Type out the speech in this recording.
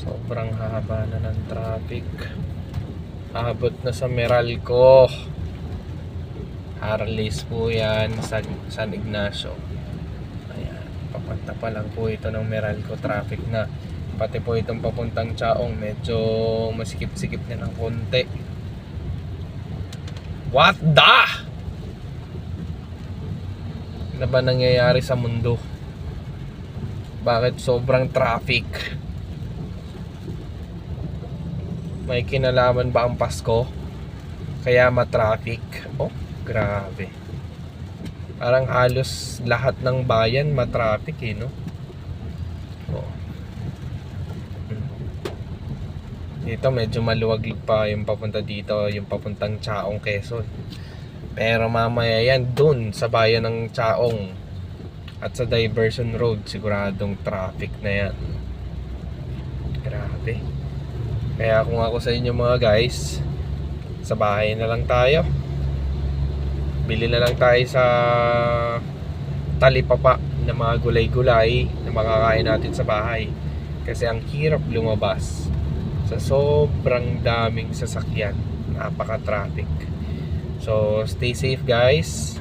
Sobrang haba na ng traffic. Abot na sa Meralco. Harleys po yan, San Ignacio. Ayan, papunta pa lang po ito ng Meralco, traffic na. Pati po itong papuntang Chaong, medyo masikip-sikip na ng konti. What the? Ano ba nangyayari sa mundo? Bakit sobrang traffic? May kinalaman ba ang Pasko? Kaya ma-traffic? Oh, grabe. Parang halos lahat ng bayan ma-traffic eh, no? Oh. Dito medyo maluwag pa yung papunta dito, yung papuntang Chaong, Quezon. Pero mamaya yan dun sa bayan ng Chaong at sa diversion road, siguradong traffic na yan. Grabe. Kaya kung ako sa inyo mga guys, sa bahay na lang tayo. Bili na lang tayo sa talipapa na mga gulay-gulay na makakain natin sa bahay. Kasi ang hirap lumabas sa sobrang daming sasakyan. Napaka-traffic. So, stay safe guys.